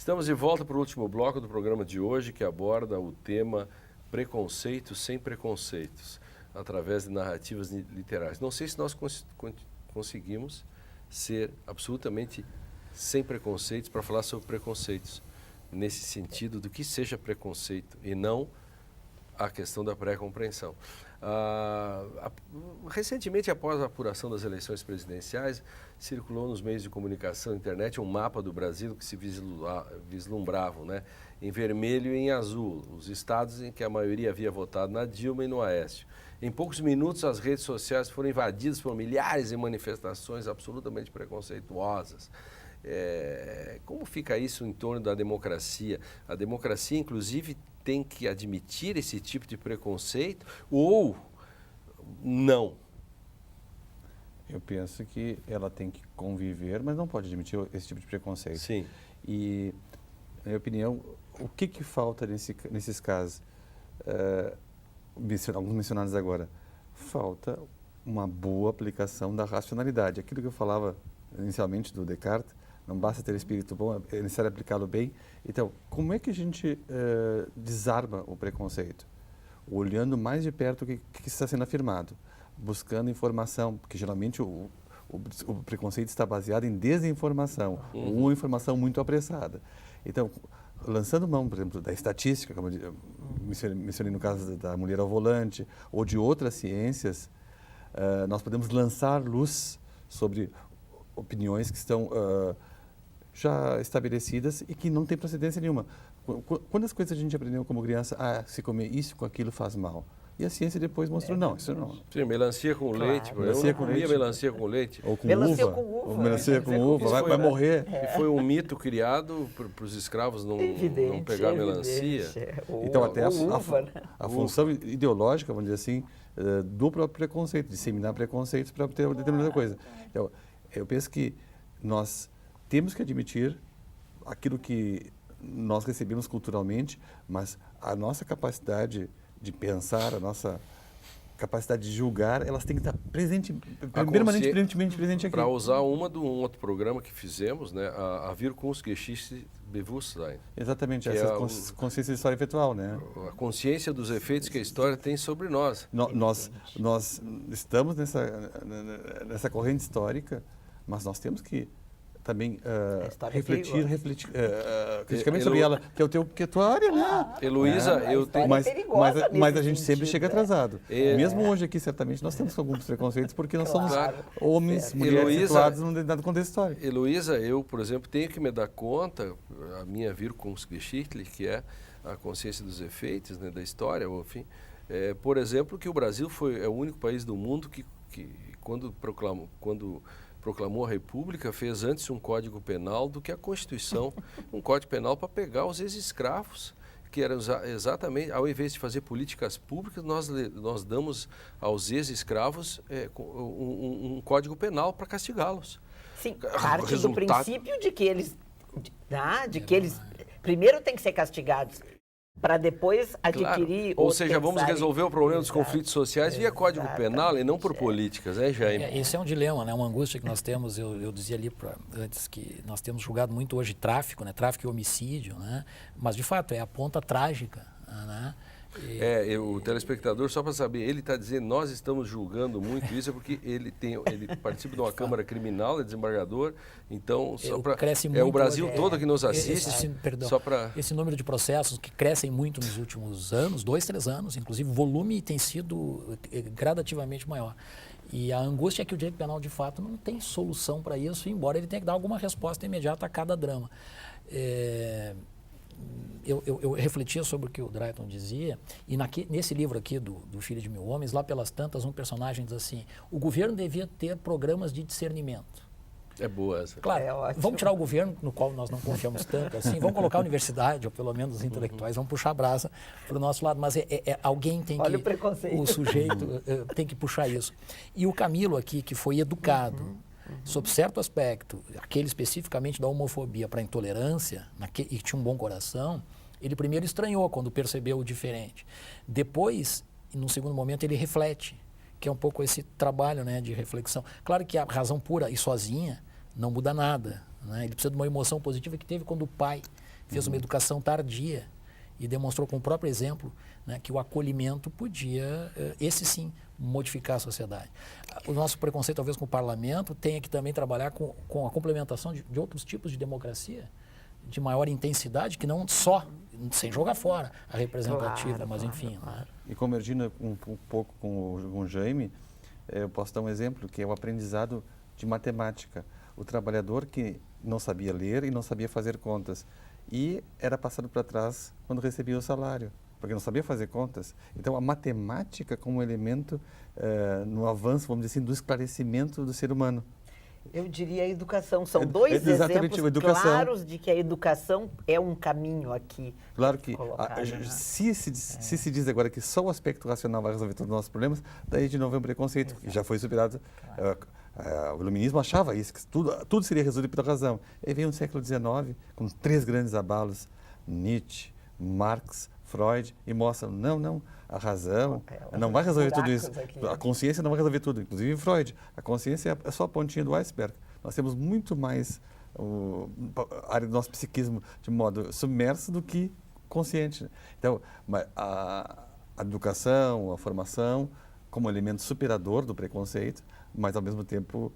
Estamos de volta para o último bloco do programa de hoje, que aborda o tema preconceito sem preconceitos, através de narrativas literárias. Não sei se nós conseguimos ser absolutamente sem preconceitos para falar sobre preconceitos, nesse sentido do que seja preconceito e não a questão da pré-compreensão. Recentemente, após a apuração das eleições presidenciais, circulou nos meios de comunicação e internet um mapa do Brasil que se vislumbravam, né, em vermelho e em azul, os estados em que a maioria havia votado na Dilma e no Aécio. Em poucos minutos, as redes sociais foram invadidas por milhares de manifestações absolutamente preconceituosas. Como fica isso em torno da democracia? A democracia, inclusive, tem que admitir esse tipo de preconceito ou não? Eu penso que ela tem que conviver, mas não pode admitir esse tipo de preconceito. Sim. E, na minha opinião, o que falta nesses casos? Alguns mencionados agora. Falta uma boa aplicação da racionalidade. Aquilo que eu falava inicialmente do Descartes, não basta ter espírito bom, é necessário aplicá-lo bem. Então, como é que a gente desarma o preconceito? Olhando mais de perto o que está sendo afirmado, buscando informação, porque geralmente o preconceito está baseado em desinformação, ou informação muito apressada. Então, lançando mão, por exemplo, da estatística, como eu mencionei no caso da mulher ao volante, ou de outras ciências, nós podemos lançar luz sobre opiniões que estão já estabelecidas e que não têm procedência nenhuma. Quantas coisas a gente aprendeu como criança? Se comer isso com aquilo faz mal. E a ciência depois mostrou, não, isso não. Sim, melancia com leite. Melancia eu não comia melancia com leite. Ou com melancia uva. Com uva. Ou melancia com uva, vai morrer. E foi um mito criado para os escravos não pegar melancia. Então, até a função ideológica, vamos dizer assim, do próprio preconceito, disseminar preconceitos para obter uma determinada coisa. Então, eu penso que nós temos que admitir aquilo que nós recebemos culturalmente, mas a nossa capacidade de pensar, a nossa capacidade de julgar, elas têm que estar permanentemente presente aqui. Para usar uma de um outro programa que fizemos, né, a Wirkungsgeschichte Bewusstsein. Exatamente, essa consciência de história efetual, né? A consciência dos efeitos que a história tem sobre nós. Nós estamos nessa corrente histórica, mas nós temos que também refletir criticamente sobre ela, que é a tua área, né? Heloísa, eu tenho... Mas a gente sempre chega atrasado. Mesmo hoje aqui, certamente, nós temos alguns preconceitos, porque nós somos homens, mulheres situados num determinado contexto histórico. Heloísa, eu, por exemplo, tenho que me dar conta, a minha Wirkungsgeschichte, que é a consciência dos efeitos, né, da história, enfim, por exemplo, que o Brasil é o único país do mundo que quando proclamou a República, fez antes um Código Penal do que a Constituição, um Código Penal para pegar os ex-escravos, que era exatamente, ao invés de fazer políticas públicas, nós damos aos ex-escravos um Código Penal para castigá-los. Sim, parte do princípio de que eles primeiro têm que ser castigados, para depois adquirir... Ou seja, vamos resolver o problema dos conflitos sociais via Código Penal e não por políticas, né, Jaime? Esse é um dilema, né? Uma angústia que nós temos, eu dizia ali antes que nós temos julgado muito hoje tráfico, né? Tráfico e homicídio, né? Mas, de fato, é a ponta trágica, né? O telespectador, só para saber, ele está dizendo, nós estamos julgando muito isso, porque ele participa de uma Câmara Criminal, é desembargador, então, o Brasil todo que nos assiste. Esse número de processos que crescem muito nos últimos anos, 2, 3 anos, inclusive o volume tem sido gradativamente maior. E a angústia é que o direito penal, de fato, não tem solução para isso, embora ele tenha que dar alguma resposta imediata a cada drama. Eu refletia sobre o que o Drayton dizia, e nesse livro aqui do Filho de Mil Homens, lá pelas tantas, um personagem diz assim, o governo devia ter programas de discernimento. É boa essa. Claro, vamos tirar o governo, no qual nós não confiamos tanto, assim, vamos colocar a universidade, ou pelo menos os intelectuais, vamos puxar a brasa para o nosso lado, mas alguém tem Olha o preconceito. O sujeito tem que puxar isso. E o Camilo aqui, que foi educado, sob certo aspecto, aquele especificamente da homofobia para a intolerância, e tinha um bom coração, ele primeiro estranhou quando percebeu o diferente. Depois, num segundo momento, ele reflete, que é um pouco esse trabalho, né, de reflexão. Claro que a razão pura e sozinha não muda nada, né? Ele precisa de uma emoção positiva que teve quando o pai fez uma educação tardia e demonstrou com o próprio exemplo, né, que o acolhimento podia, esse sim, modificar a sociedade. O nosso preconceito, talvez, com o parlamento, tenha que também trabalhar com a complementação de outros tipos de democracia, de maior intensidade, que não só, sem jogar fora a representativa, Claro, mas claro, enfim. claro. Né? E convergindo um pouco com o Jaime, eu posso dar um exemplo, que é o aprendizado de matemática. O trabalhador que não sabia ler e não sabia fazer contas. E era passado para trás quando recebia o salário, porque não sabia fazer contas. Então, a matemática como elemento no avanço, vamos dizer assim, do esclarecimento do ser humano. Eu diria a educação. São dois exatamente, exemplos a educação. claros de que a educação é um caminho aqui. Claro que Colocado, né? se se diz agora que só o aspecto racional vai resolver todos os nossos problemas, daí de novo é um preconceito, que já foi superado. O iluminismo achava isso, que tudo seria resolvido pela razão. Aí veio no século XIX, com 3 grandes abalos, Nietzsche, Marx, Freud, e mostram, não, a razão não vai resolver tudo isso. Aqui, A consciência não vai resolver tudo, inclusive Freud. A consciência é só a pontinha do iceberg. Nós temos muito mais a área do nosso psiquismo de modo submerso do que consciente. Então, a educação, a formação, como elemento superador do preconceito, mas ao mesmo tempo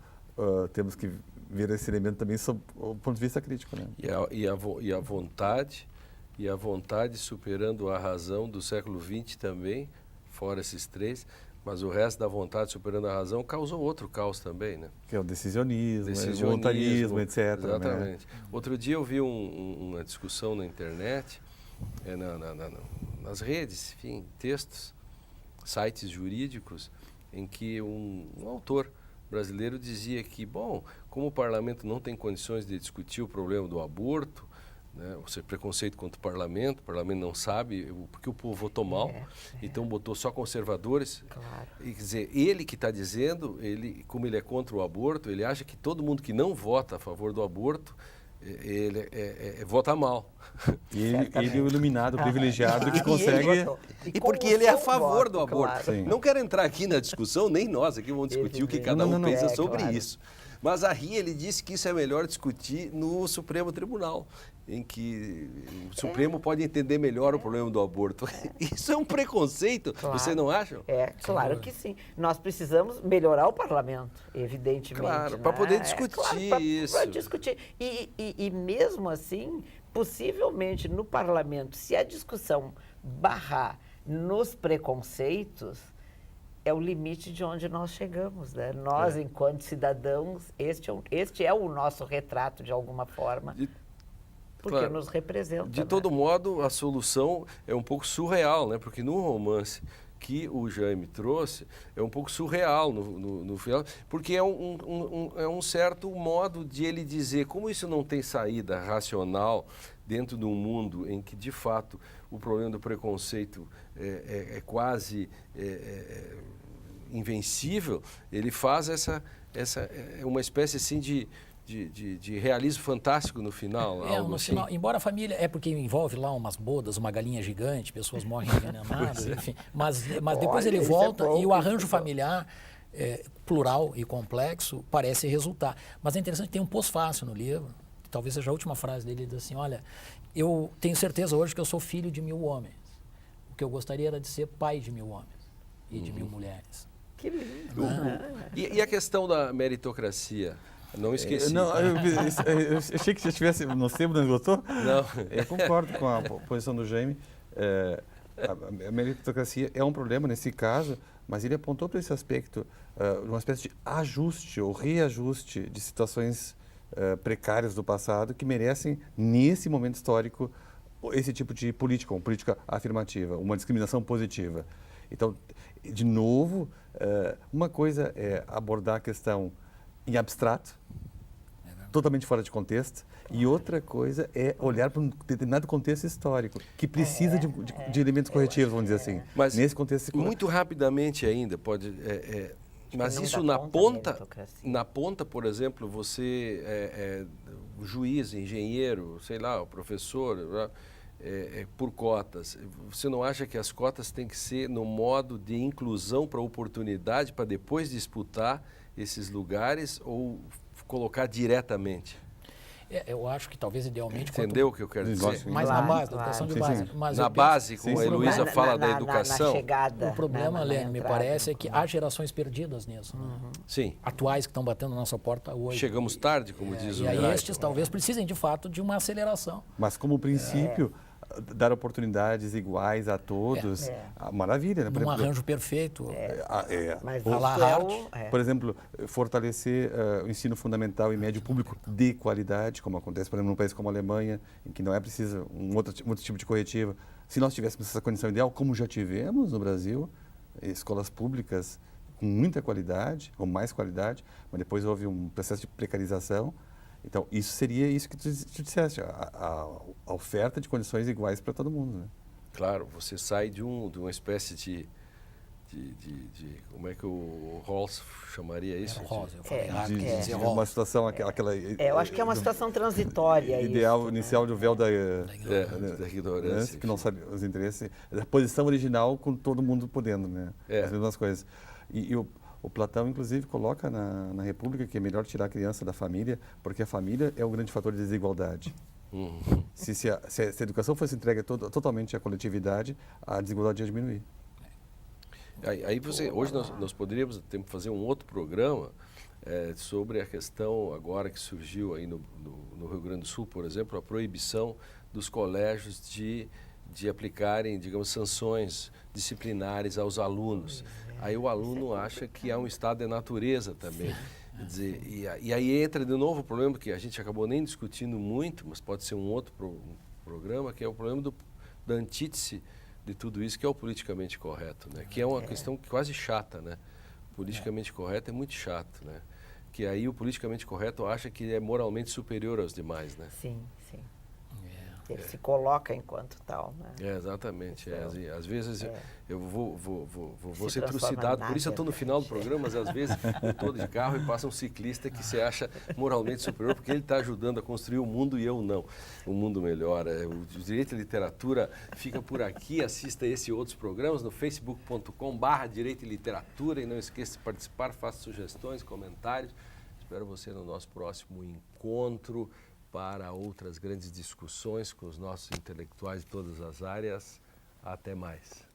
temos que ver esse elemento também sob o ponto de vista crítico. Né? E a vontade superando a razão do século XX também, fora esses 3, mas o resto da vontade superando a razão causou outro caos também, né? Que é o decisionismo, o voluntarismo, etc. Exatamente. Né? Outro dia eu vi uma discussão na internet, nas redes, enfim, textos, sites jurídicos, em que um autor brasileiro dizia que, bom, como o parlamento não tem condições de discutir o problema do aborto, né, ou seja, preconceito contra o parlamento não sabe porque o povo votou mal, então botou só conservadores. Claro. E, quer dizer, ele que está dizendo, como ele é contra o aborto, ele acha que todo mundo que não vota a favor do aborto, ele vota mal. E ele é o iluminado, privilegiado, que consegue... E porque ele é a favor do aborto. Claro. Não quero entrar aqui na discussão, nem nós aqui vamos discutir o que cada um pensa sobre claro. isso. Mas a RI, ele disse que isso é melhor discutir no Supremo Tribunal, em que o Supremo pode entender melhor o problema do aborto. Isso é um preconceito, Claro. você não acha? Claro que sim. Nós precisamos melhorar o parlamento, evidentemente. Claro, né? para poder discutir claro, isso. Para discutir. E mesmo assim, possivelmente no parlamento, se a discussão barrar nos preconceitos, é o limite de onde nós chegamos, né? Nós, enquanto cidadãos, este é o nosso retrato, de alguma forma, porque claro, nos representa. De né? todo modo, a solução é um pouco surreal, né? Porque no romance que o Jaime trouxe, é um pouco surreal no final, porque é um certo modo de ele dizer como isso não tem saída racional dentro de um mundo em que, de fato, o problema do preconceito é quase invencível. Ele faz uma espécie assim de realismo fantástico no final. Algo assim. Final, embora a família, porque envolve lá umas bodas, uma galinha gigante, pessoas morrem envenenadas, enfim. Mas depois ele volta e o arranjo familiar, plural e complexo, parece resultar. Mas é interessante, tem um pós-fácil no livro, que talvez seja a última frase dele, ele diz assim, olha, eu tenho certeza hoje que eu sou filho de 1000 homens. O que eu gostaria era de ser pai de 1000 homens e de 1000 mulheres. Que lindo. E a questão da meritocracia? Não esqueci. Eu achei que você estivesse no sebo, não gostou? Não. Eu concordo com a posição do Jaime. A meritocracia é um problema nesse caso, mas ele apontou para esse aspecto, uma espécie de ajuste ou reajuste de situações precárias do passado que merecem, nesse momento histórico, esse tipo de política, uma política afirmativa, uma discriminação positiva. Então, de novo, uma coisa é abordar a questão em abstrato, totalmente fora de contexto, e outra coisa é olhar para um determinado contexto histórico, que precisa de elementos corretivos, vamos dizer assim. Mas, nesse contexto... muito rapidamente ainda, pode... mas isso na ponta, por exemplo, você, o juiz, engenheiro, sei lá, o professor, por cotas, você não acha que as cotas têm que ser no modo de inclusão para oportunidade, para depois disputar esses lugares ou colocar diretamente? Eu acho que talvez idealmente... Entendeu o que eu quero dizer? Mais Claro, na base, claro. na educação de Sim, base. sim. Mas Na eu base, penso- como a Heloísa fala da educação, Na chegada, o problema, na Lene, me entrada. parece, é que há gerações perdidas nisso. Né? sim, Atuais que estão batendo na nossa porta hoje. chegamos tarde, como diz o E aí Heráclito. estes talvez precisem, de fato, de uma aceleração. Mas como princípio, dar oportunidades iguais a todos, maravilha, né? Por Num exemplo, arranjo perfeito. Mas A la isso é Hart. o... por exemplo, fortalecer o ensino fundamental e médio público de qualidade, como acontece, por exemplo, num país como a Alemanha, em que não é preciso um outro tipo de corretivo. Se nós tivéssemos essa condição ideal, como já tivemos no Brasil, escolas públicas com muita qualidade, ou mais qualidade, mas depois houve um processo de precarização. Então, isso seria isso que tu disseste, a oferta de condições iguais para todo mundo. Né? Claro, você sai de uma espécie de como é que o Rawls chamaria isso? Rosa, eu falei, De uma situação, aquela... eu acho que é uma situação transitória. ideal isso, inicial do véu da Da ignorância. que não sabe os interesses, a posição original com todo mundo podendo, né? As mesmas coisas. E o Platão, inclusive, coloca na República que é melhor tirar a criança da família, porque a família é o grande fator de desigualdade. Uhum. Se a educação fosse entregue totalmente à coletividade, a desigualdade ia diminuir. Aí hoje nós poderíamos fazer um outro programa sobre a questão agora que surgiu aí no Rio Grande do Sul, por exemplo, a proibição dos colégios de aplicarem, digamos, sanções disciplinares aos alunos. Aí o aluno acha que há um estado de natureza também. Quer dizer, e aí entra de novo o problema que a gente acabou nem discutindo muito, mas pode ser um outro programa, que é o problema da antítese de tudo isso, que é o politicamente correto, né? Que é uma questão quase chata, né? Politicamente correto é muito chato, né? Que aí o politicamente correto acha que é moralmente superior aos demais, né? Sim, sim. Ele se coloca enquanto tal, né? Exatamente. Às vezes eu vou Se ser transforma trucidado, na por isso eu estou no final do programa, mas às vezes eu estou de carro e passa um ciclista que se acha moralmente superior porque ele está ajudando a construir o mundo e eu não. O mundo melhor. O Direito e Literatura fica por aqui, assista esse e outros programas no facebook.com/Direito e Literatura e não esqueça de participar, faça sugestões, comentários. Espero você no nosso próximo encontro para outras grandes discussões com os nossos intelectuais de todas as áreas. Até mais.